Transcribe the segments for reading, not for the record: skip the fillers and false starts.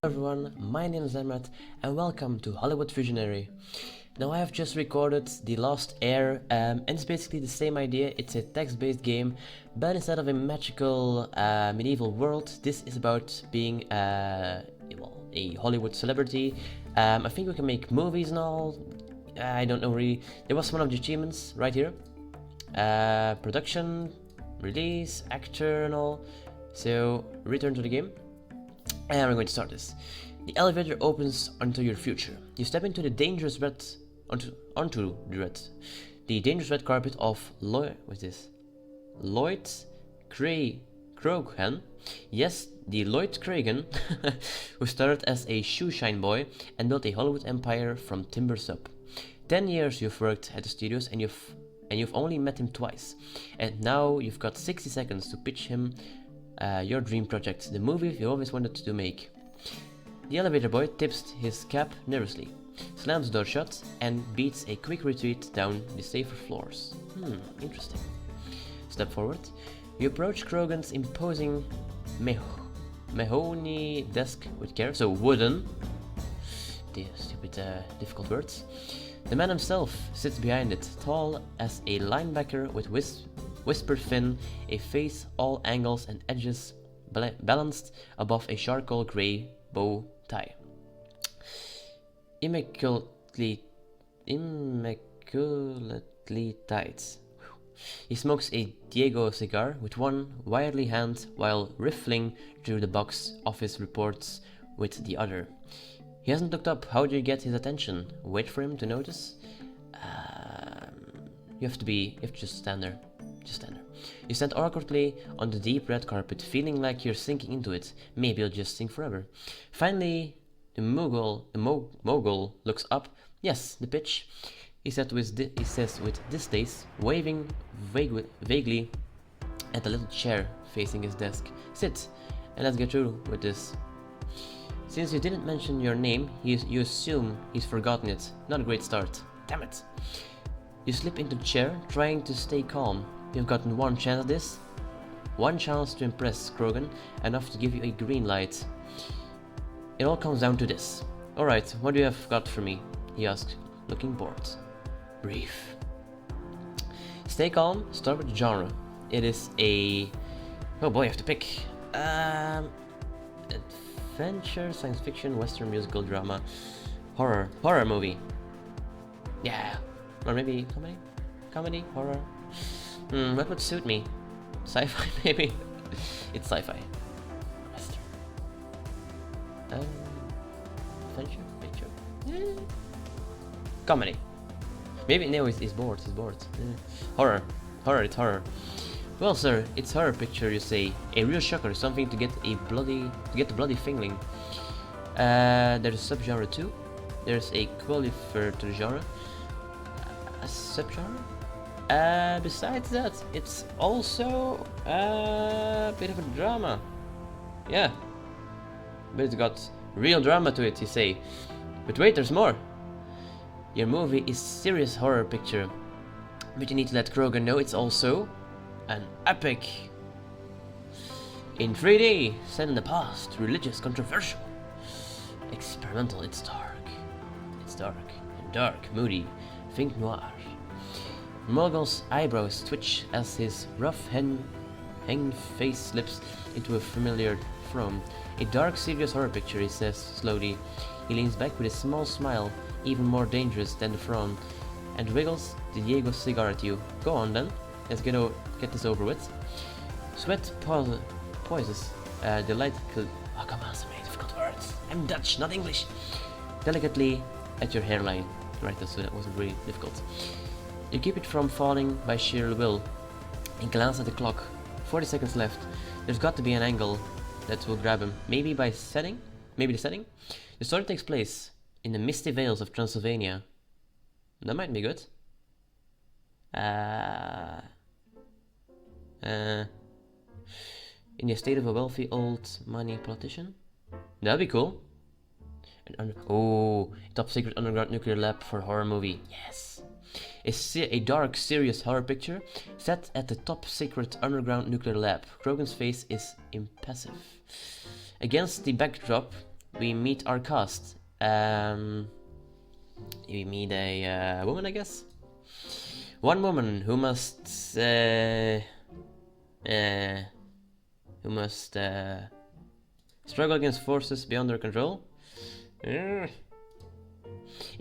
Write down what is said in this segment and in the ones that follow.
Everyone, my name is Damred and welcome to Hollywood Visionary. Now I have just recorded The Lost Heir and it's basically the same idea. It's a text-based game, but instead of a magical medieval world, this is about being a Hollywood celebrity. I think we can make movies and all. I don't know really. There was one of the achievements right here. Production, release, actor and all. So return to the game. And we're going to start this. The elevator opens onto your future. You step into the dangerous red onto the dangerous red carpet of Lloyd Crogan. Yes, the Lloyd Crogan, who started as a shoeshine boy and built a Hollywood empire from timbers up. 10 years you've worked at the studios and you've only met him twice. And now you've got 60 seconds to pitch him your dream project, the movie you always wanted to make. The elevator boy tips his cap nervously, slams the door shut, and beats a quick retreat down the safer floors. Interesting. Step forward. You approach Krogan's imposing mahogany desk with care, so wooden. The stupid, difficult words. The man himself sits behind it, tall as a linebacker with whisper thin, a face all angles and edges balanced above a charcoal grey bow tie. Immaculately tight. He smokes a Diego cigar with one wiry hand while riffling through the box office reports with the other. He hasn't looked up. How do you get his attention? Wait for him to notice? You have to just stand there. Just stand there. You stand awkwardly on the deep red carpet, feeling like you're sinking into it. Maybe you'll just sink forever. Finally, the mogul looks up. Yes, the pitch. He says with distaste, waving vaguely at the little chair facing his desk. Sit, and let's get through with this. Since you didn't mention your name, you assume he's forgotten it. Not a great start. Damn it. You slip into the chair, trying to stay calm. You've gotten one chance at this. One chance to impress Krogan, enough to give you a green light. It all comes down to this. Alright, what do you have got for me? He asked, looking bored. Brief. Stay calm, start with the genre. It is a... oh boy, I have to pick. Adventure, science fiction, western, musical, drama, horror movie. Yeah. Or maybe comedy, horror. What would suit me? Sci-fi, maybe. It's sci-fi. Western. Adventure, picture. Comedy. Maybe no, he's bored. Horror. It's horror. Well, sir, it's horror picture, you say. A real shocker, something to get the bloody feeling. There's a subgenre too. There's a qualifier to the genre. A subgenre? Besides that, it's also a bit of a drama. Yeah. But it's got real drama to it, you say. But wait, there's more. Your movie is serious horror picture. But you need to let Krogan know it's also an epic. In 3D, set in the past, religious, controversial. Experimental, it's dark. And dark, moody. Think noir. Mogul's eyebrows twitch as his rough hanged face slips into a familiar frown. A dark, serious horror picture, he says slowly. He leans back with a small smile, even more dangerous than the frown, and wiggles the Diego cigar at you. Go on then, let's get this over with. Sweat poises. The light oh come on, so many difficult words. I'm Dutch, not English. Delicately at your hairline. Right, so that wasn't really difficult. You keep it from falling by sheer will. You glance at the clock. 40 seconds left. There's got to be an angle that will grab him. Maybe the setting? The story takes place in the misty vales of Transylvania. That might be good. In the estate of a wealthy old money politician? That'd be cool. Oh, top secret underground nuclear lab for horror movie. Yes. A dark, serious horror picture set at the top secret underground nuclear lab. Krogan's face is impassive. Against the backdrop, we meet our cast. We meet a woman, I guess. One woman who must struggle against forces beyond her control.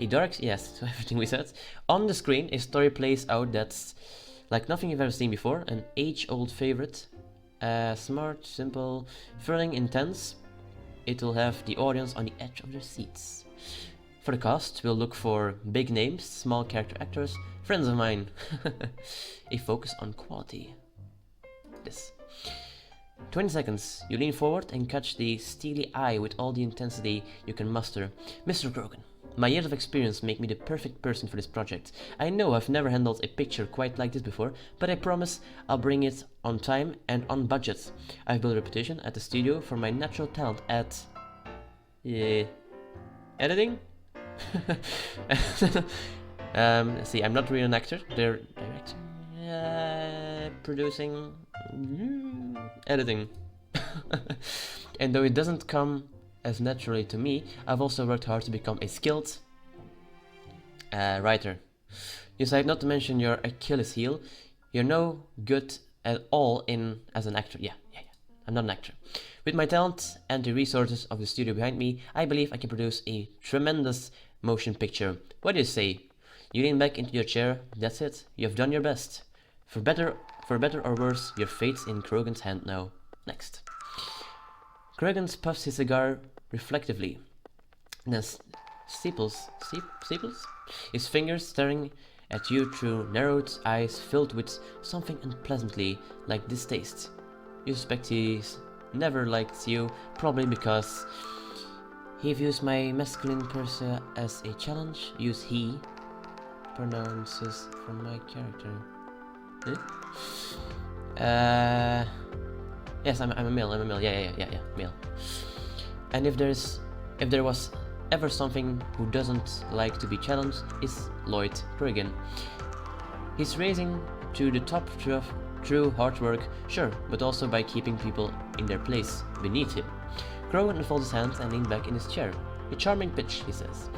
A dark, yes, everything we said. On the screen, a story plays out that's like nothing you've ever seen before. An age-old favorite. Smart, simple, thrilling, intense. It will have the audience on the edge of their seats. For the cast, we'll look for big names, small character actors, friends of mine. A focus on quality. This. 20 seconds. You lean forward and catch the steely eye with all the intensity you can muster. Mr. Krogan, my years of experience make me the perfect person for this project. I know I've never handled a picture quite like this before, but I promise I'll bring it on time and on budget. I've built a reputation at the studio for my natural talent at... editing? Let's see, I'm not really an actor. They're directing, producing, editing. And though it doesn't come as naturally to me, I've also worked hard to become a skilled writer. You decide not to mention your Achilles heel. You're no good at all as an actor. Yeah. I'm not an actor. With my talent and the resources of the studio behind me, I believe I can produce a tremendous motion picture. What do you say? You lean back into your chair. That's it. You have done your best. For better or worse, your fate's in Krogan's hand now. Next. Krogan puffs his cigar reflectively, then steeples his fingers, staring at you through narrowed eyes filled with something unpleasantly like distaste. You suspect he's never liked you, probably because he views my masculine person as a challenge. Use he pronounces for my character. Yes, I'm a male. Yeah, male. And if there was ever something who doesn't like to be challenged, it's Lloyd Krogan. He's raising to the top through hard work, sure, but also by keeping people in their place beneath him. Krogan unfolds his hands and leans back in his chair. A charming pitch, he says,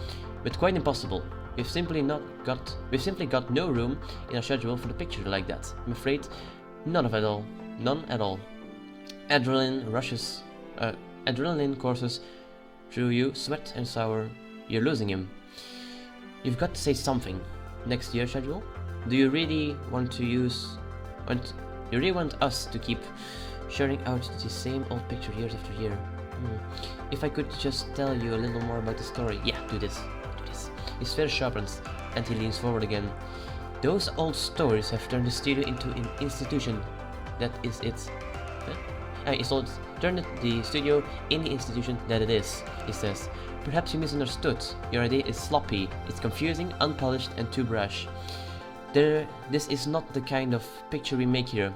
but quite impossible. We've simply got no room in our schedule for the picture like that. I'm afraid none at all. Adrenaline courses through you, sweat and sour. You're losing him. You've got to say something. Next year's schedule? Do you really want us to keep churning out the same old picture years after year? If I could just tell you a little more about the story. Yeah, do this. His face sharpens and he leans forward again. Those old stories have turned the studio into an institution. That is it. Turned the studio in the institution that it is, he says. Perhaps you misunderstood. Your idea is sloppy, it's confusing, unpolished, and too brash. This is not the kind of picture we make here.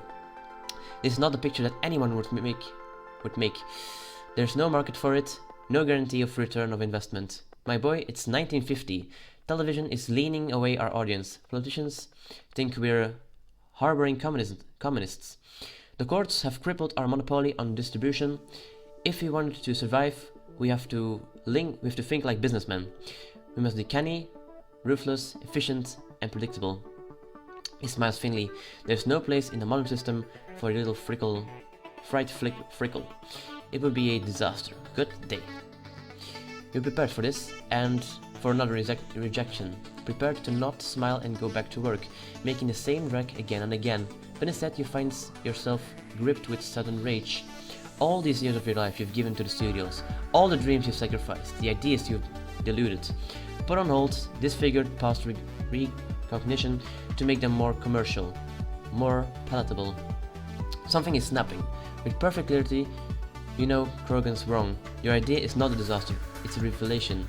This is not the picture that anyone would make. There's no market for it, no guarantee of return of investment. My boy, it's 1950. Television is leaning away our audience. Politicians think we're harboring communists. The courts have crippled our monopoly on distribution. If we want to survive, we have to think like businessmen. We must be canny, ruthless, efficient, and predictable. He smiles thinly. There's no place in the modern system for a little frickle. It would be a disaster. Good day. You're prepared for this, and for another rejection. Prepared to not smile and go back to work, making the same wreck again and again. But instead you find yourself gripped with sudden rage. All these years of your life you've given to the studios, all the dreams you've sacrificed, the ideas you've diluted, put on hold, disfigured past recognition to make them more commercial, more palatable. Something is snapping. With perfect clarity, you know Krogan's wrong. Your idea is not a disaster, it's a revelation.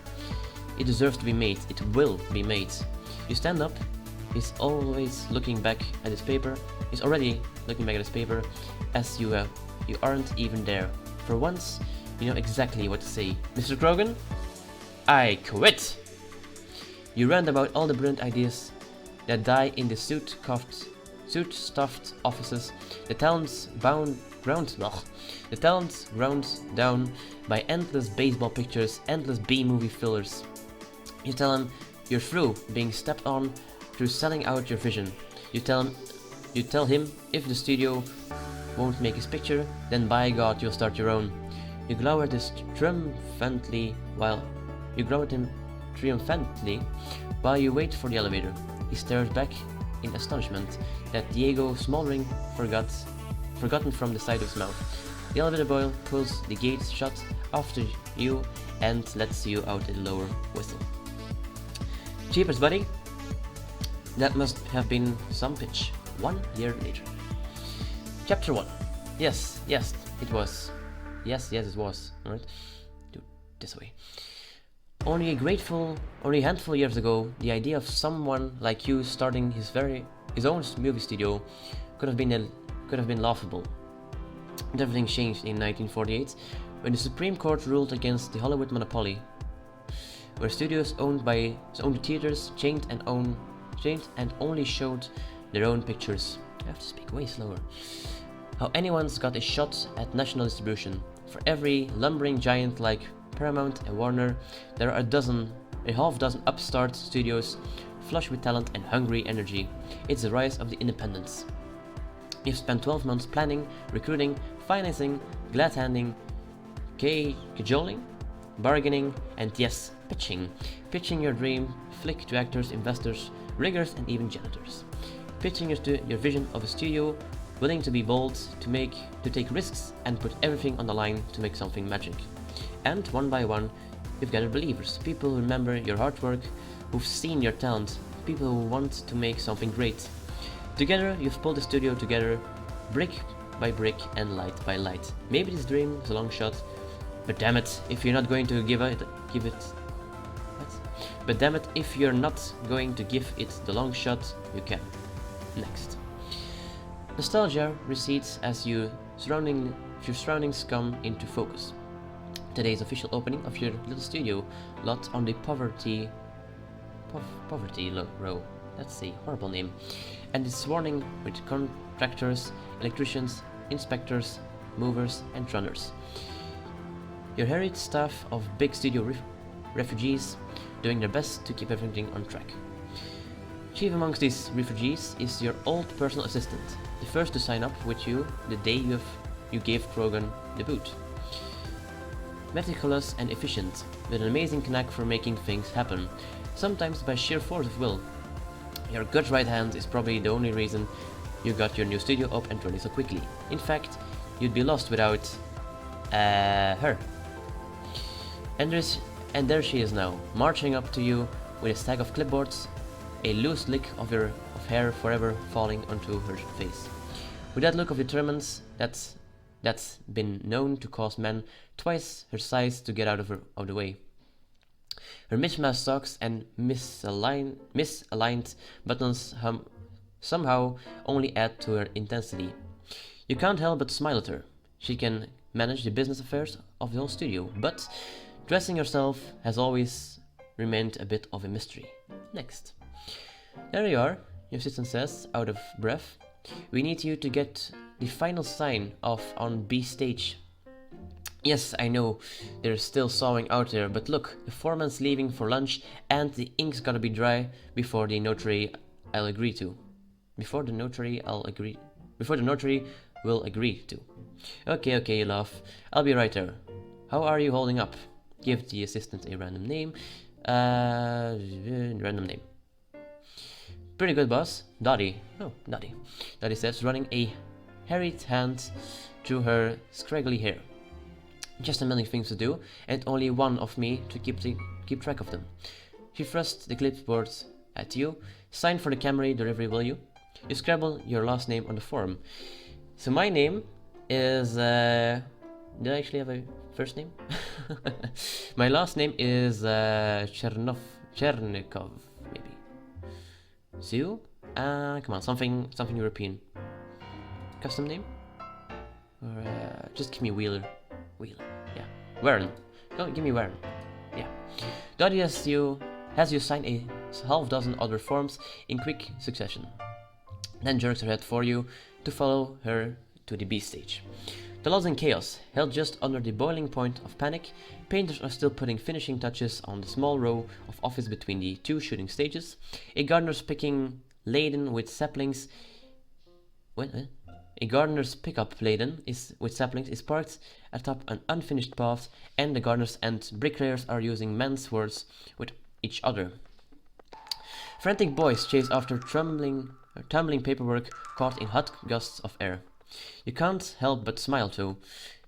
It deserves to be made, it will be made. You stand up, he's always looking back at his paper. He's already looking back at his paper as you aren't even there. For once, you know exactly what to say. Mr. Krogan, I quit! You rant about all the brilliant ideas that die in the suit-stuffed offices, the talents ground down by endless baseball pictures, endless B-movie fillers. You tell him you're through being stepped on through selling out your vision. You tell him if the studio won't make his picture, then by God you'll start your own. You glower at him triumphantly while you wait for the elevator. He stares back in astonishment that Diego smoldering forgotten from the side of his mouth. The elevator boy pulls the gates shut after you and lets you out a lower whistle. Cheapers, buddy. That must have been some pitch. 1 year later. Chapter 1. Yes, it was. Yes, it was. Alright. Do this way. Only a handful of years ago, the idea of someone like you starting his own movie studio could have been laughable. But everything changed in 1948 when the Supreme Court ruled against the Hollywood monopoly, where studios owned the theaters chained and only showed their own pictures. I have to speak way slower. How anyone's got a shot at national distribution. For every lumbering giant like Paramount and Warner, there are a half dozen upstart studios flush with talent and hungry energy. It's the rise of the independents. You've spent 12 months planning, recruiting, financing, glad-handing, cajoling, bargaining, and yes, pitching. Pitching your dream flick to actors, investors, riggers, and even janitors. Pitching your vision of a studio willing to be bold, to take risks, and put everything on the line to make something magic. And one by one, you've gathered believers, people who remember your hard work, who've seen your talent, people who want to make something great. Together, you've pulled the studio together, brick by brick and light by light. Maybe this dream is a long shot, but damn it, if you're not going to give it the long shot, you can. Next. Nostalgia recedes as your surroundings come into focus. Today's official opening of your little studio lot on the poverty row. That's a horrible name. And it's swarming with contractors, electricians, inspectors, movers, and runners. Your harried staff of big studio refugees doing their best to keep everything on track. Chief amongst these refugees is your old personal assistant, the first to sign up with you the day you gave Krogan the boot. Meticulous and efficient, with an amazing knack for making things happen, sometimes by sheer force of will. Your good right hand is probably the only reason you got your new studio up and running so quickly. In fact, you'd be lost without her. And there she is now, marching up to you with a stack of clipboards, a loose lick of hair forever falling onto her face. With that look of determination that's been known to cause men twice her size to get out of the way. Her mismatched socks and misaligned buttons somehow only add to her intensity. You can't help but smile at her. She can manage the business affairs of the whole studio, but dressing herself has always remained a bit of a mystery. Next. There you are, your assistant says, out of breath. We need you to get the final sign off on B stage. Yes, I know, they're still sawing out there, but look, the foreman's leaving for lunch and the ink's gotta be dry before the notary will agree to. Okay, you laugh. I'll be right there. How are you holding up? Give the assistant a random name. Pretty good, boss. Dottie. Oh, Dottie. Dottie says, running a harried hand through her scraggly hair. Just a million things to do, and only one of me to keep track of them. She thrusts the clipboard at you. Sign for the Camry delivery, will you? You scribble your last name on the form. So my name is... did I actually have a first name? My last name is Chernikov, maybe. Zoo? Come on, something European. Custom name? Or just give me Wheeler. Yeah. Warren. Go, give me Warren. Yeah. Dottie asks you has you sign a half dozen other forms in quick succession, then jerks her head for you to follow her to the B stage. The loss in chaos, held just under the boiling point of panic, painters are still putting finishing touches on the small row of office between the two shooting stages. A gardener's picking laden with saplings. A gardener's pickup laden with saplings is parked atop an unfinished path, and the gardeners and bricklayers are using men's words with each other. Frantic boys chase after tumbling paperwork caught in hot gusts of air. You can't help but smile too.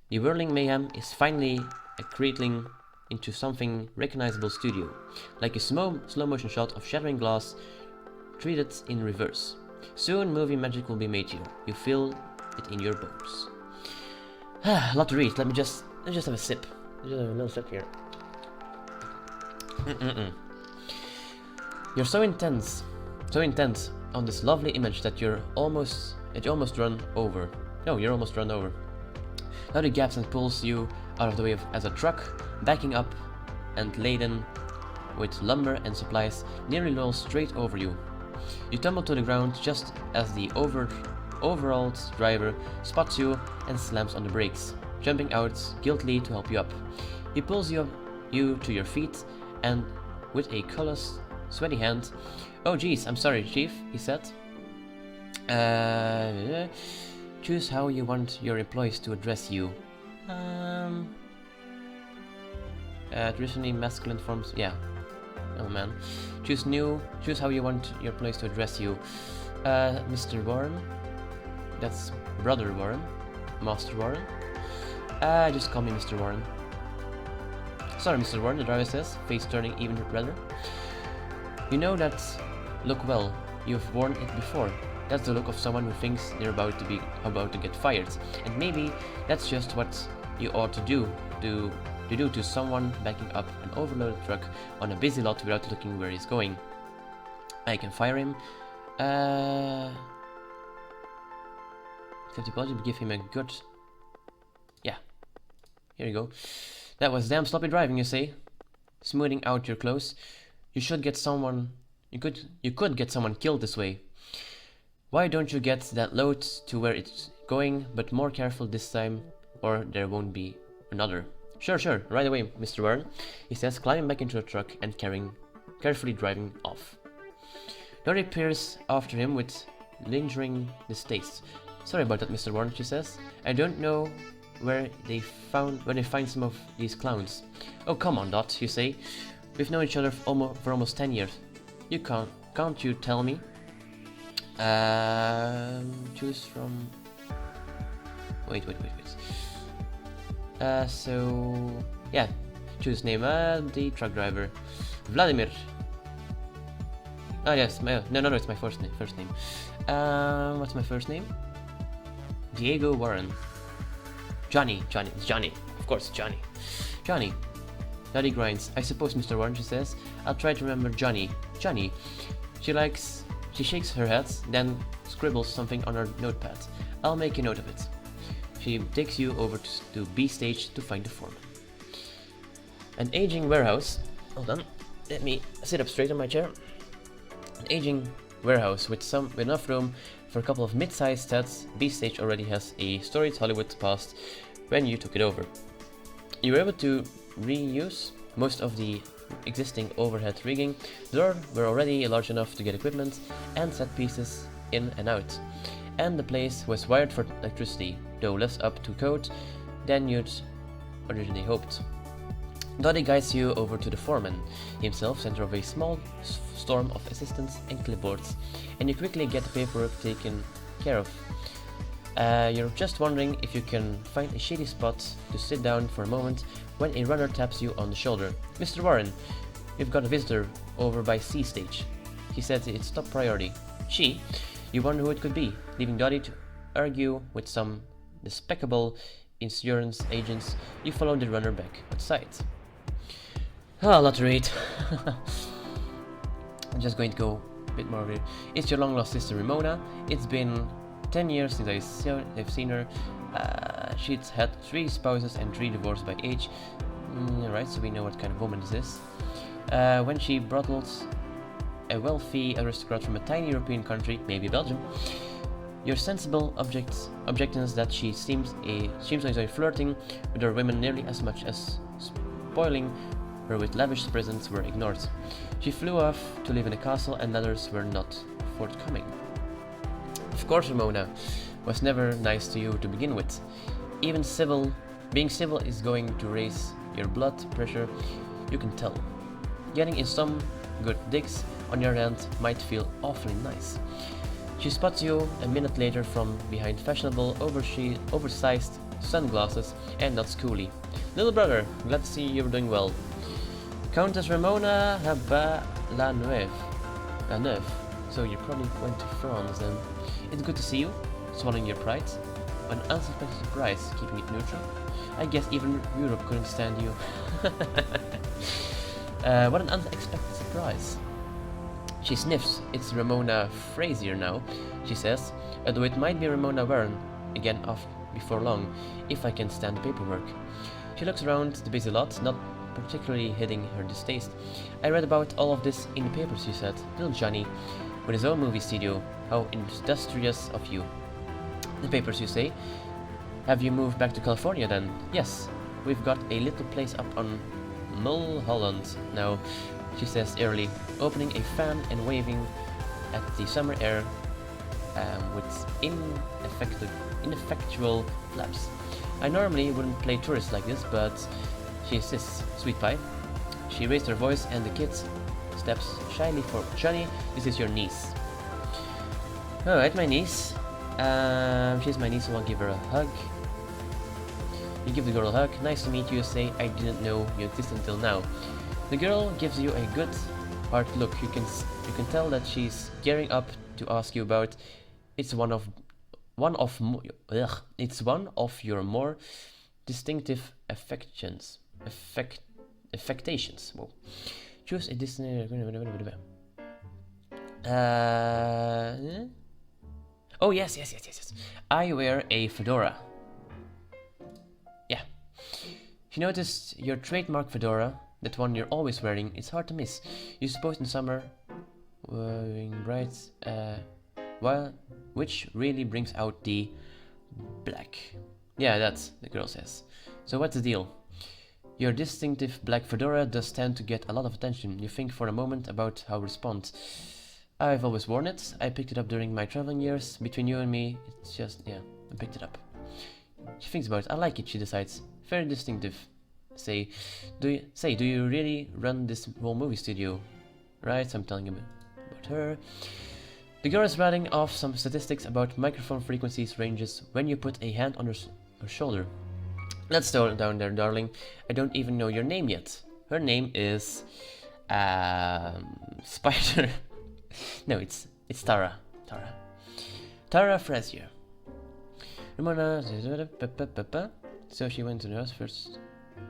The whirling mayhem is finally accreting into something recognizable studio, like a slow motion shot of shattering glass treated in reverse. Soon movie magic will be made here. You feel it in your bones. A lot to read. Let me just have a sip. Just have a little sip here. You're so intense on this lovely image that you almost run over. No, you're almost run over. Now the gaps and pulls you out of the way as a truck, backing up and laden with lumber and supplies, nearly rolls straight over you. You tumble to the ground just as the overalled driver spots you and slams on the brakes, jumping out guiltily to help you up. He pulls you to your feet and with a callous, sweaty hand, "Oh geez, I'm sorry, Chief," he said. Choose how you want your employees to address you. Traditionally masculine forms, yeah. Oh man. Choose how you want your employees to address you. Mr. Warren. That's Brother Warren. Master Warren. Just call me Mr. Warren. Sorry, Mr. Warren, the driver says, face turning even redder. You know that look well. You've worn it before. That's the look of someone who thinks they're about to get fired. And maybe that's just what you ought to do to someone backing up an overloaded truck on a busy lot without looking where he's going. I can fire him. Accept the apology, but give him a good... Yeah. Here you go. That was damn sloppy driving, you say? Smoothing out your clothes. You could get someone killed this way. Why don't you get that load to where it's going, but more careful this time, or there won't be another. Sure, right away, Mr. Warren, he says, climbing back into the truck and carefully driving off. Dory peers after him with lingering distaste. Sorry about that, Mr. Warren, she says. I don't know where they find some of these clowns. Oh, come on, Dot, you say. We've known each other for almost 10 years. You can't you tell me? Choose from... Wait. So... Yeah, choose name, the truck driver. Vladimir. Oh yes, no, it's my first name. What's my first name? Diego Warren. Johnny, it's Johnny. Of course, Johnny. Dottie grinds. I suppose, Mr. Warren, she says. I'll try to remember Johnny. She shakes her head, then scribbles something on her notepad. I'll make a note of it. She takes you over to B stage to find the foreman. An aging warehouse. Hold on. Let me sit up straight on my chair. An aging warehouse with enough room for a couple of mid-sized sets. B stage already has a storied Hollywood past when you took it over. You were able to reuse most of the existing overhead rigging. The door were already large enough to get equipment and set pieces in and out, and the place was wired for electricity, though less up to code than you'd originally hoped. Dottie guides you over to the foreman, himself center of a small storm of assistants and clipboards, and you quickly get the paperwork taken care of. You're just wondering if you can find a shady spot to sit down for a moment when a runner taps you on the shoulder. Mr. Warren, we've got a visitor over by C stage. He says it's top priority. She? You wonder who it could be, leaving Dottie to argue with some despicable insurance agents. You follow the runner back outside. A lot to read. I'm just going to go a bit more of it. It's your long-lost sister Ramona. It's been 10 years since I've seen her. She's had 3 spouses and 3 divorced by age. Right, so we know what kind of woman this is. when she brothels a wealthy aristocrat from a tiny European country, maybe Belgium. Your sensible objections that she seems to enjoy flirting with her women nearly as much as spoiling her with lavish presents were ignored. She flew off to live in a castle and letters were not forthcoming. Of course, Ramona was never nice to you to begin with. Even being civil is going to raise your blood pressure, you can tell. Getting in some good digs on your hand might feel awfully nice. She spots you a minute later from behind fashionable, oversized sunglasses and nods coolly. Little brother, glad to see you're doing well. Countess Ramona La Neuve. So you probably went to France then. It's good to see you, swallowing your pride. An unsuspected surprise, keeping it neutral. I guess even Europe couldn't stand you. What an unexpected surprise. She sniffs. It's Ramona Frazier now, she says, although it might be Ramona Warren again off before long, if I can stand the paperwork. She looks around the busy lot, not particularly hiding her distaste. I read about all of this in the papers, she said. Little Johnny, with his own movie studio. How industrious of you. The papers, you say? Have you moved back to California then? Yes, we've got a little place up on Mulholland now, she says airily, opening a fan and waving at the summer air with ineffectual flaps. I normally wouldn't play tourist like this, but she insists. Sweet pie. She raised her voice and the kid steps shyly forward. Johnny, this is your niece. Alright, my niece. She's my niece, so I'll give her a hug. You give the girl a hug. Nice to meet you, say. I didn't know you existed until now. The girl gives you a good hard look. You can tell that she's gearing up to ask you about. It's one of your more distinctive affectations. Whoa. Choose a Disney. Oh yes. I wear a fedora. Yeah. She noticed your trademark fedora. That one you're always wearing, it's hard to miss. You suppose in summer, wearing bright, which really brings out the black. Yeah, that's, the girl says. So what's the deal? Your distinctive black fedora does tend to get a lot of attention. You think for a moment about how to respond. I've always worn it. I picked it up during my traveling years. Between you and me, it's just, yeah, I picked it up. She thinks about it. I like it, she decides. Very distinctive. Do you really run this whole movie studio? Right, so I'm telling you about her. The girl is writing off some statistics about microphone frequencies ranges when you put a hand on her shoulder. Let's slow down there, darling. I don't even know your name yet. Her name is... Spider... No, it's Tara. Tara Frazier. Ramona... So she went to the house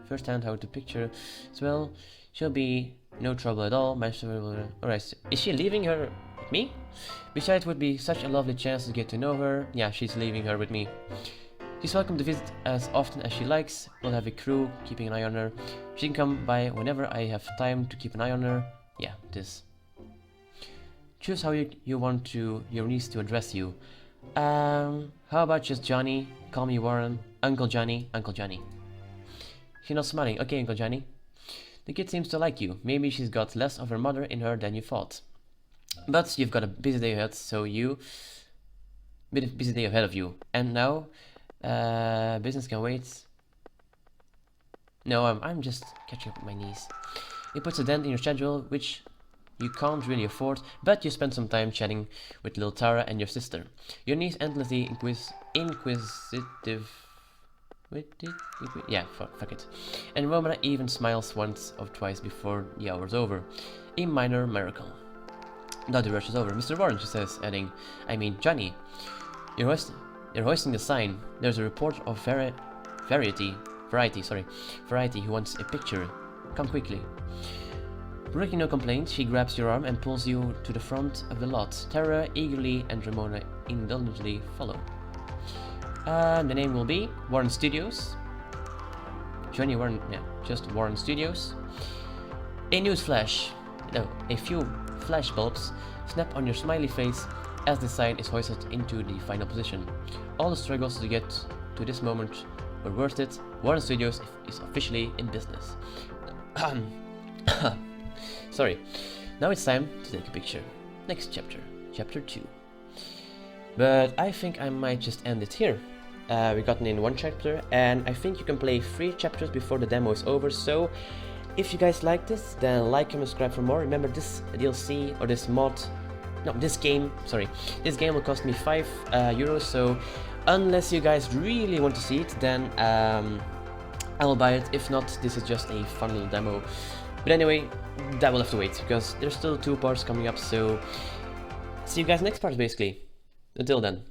firsthand how to picture as well. She'll be no trouble at all. Alright, is she leaving her with me? Besides, it would be such a lovely chance to get to know her. Yeah, she's leaving her with me. She's welcome to visit as often as she likes. We'll have a crew keeping an eye on her. She can come by whenever I have time to keep an eye on her. Yeah, this. Choose how you want your niece to address you. How about just Johnny? Call me Warren. Uncle Johnny. She's not smiling. Okay, Uncle Johnny. The kid seems to like you. Maybe she's got less of her mother in her than you thought. But you've got a busy day ahead, busy day ahead of you. And now, business can wait. No, I'm just catching up with my niece. It puts a dent in your schedule, which you can't really afford, but you spend some time chatting with little Tara and your sister. Your niece endlessly inquisitive. Yeah, fuck it. And Romana even smiles once or twice before the hour's over. A minor miracle. Now the rush is over. Mr. Warren, she says, adding, I mean, Johnny, you're hoisting the sign. There's a reporter of Variety who wants a picture. Come quickly. Breaking no complaint, she grabs your arm and pulls you to the front of the lot. Tara eagerly and Ramona indulgently follow. The name will be Warren Studios. Johnny Warren, yeah, just Warren Studios. A news flash. No, a few flash bulbs snap on your smiley face as the sign is hoisted into the final position. All the struggles to get to this moment were worth it. Warner Studios is officially in business. Sorry. Now it's time to take a picture. Next chapter. Chapter 2. But I think I might just end it here. We gotten in 1 chapter, and I think you can play 3 chapters before the demo is over, so if you guys like this, then like and subscribe for more. Remember, this DLC, or this mod, no, this game will cost me 5 euros, so unless you guys really want to see it, then I will buy it. If not, this is just a fun little demo. But anyway, that will have to wait, because there's still 2 parts coming up, so see you guys next part, basically. Until then.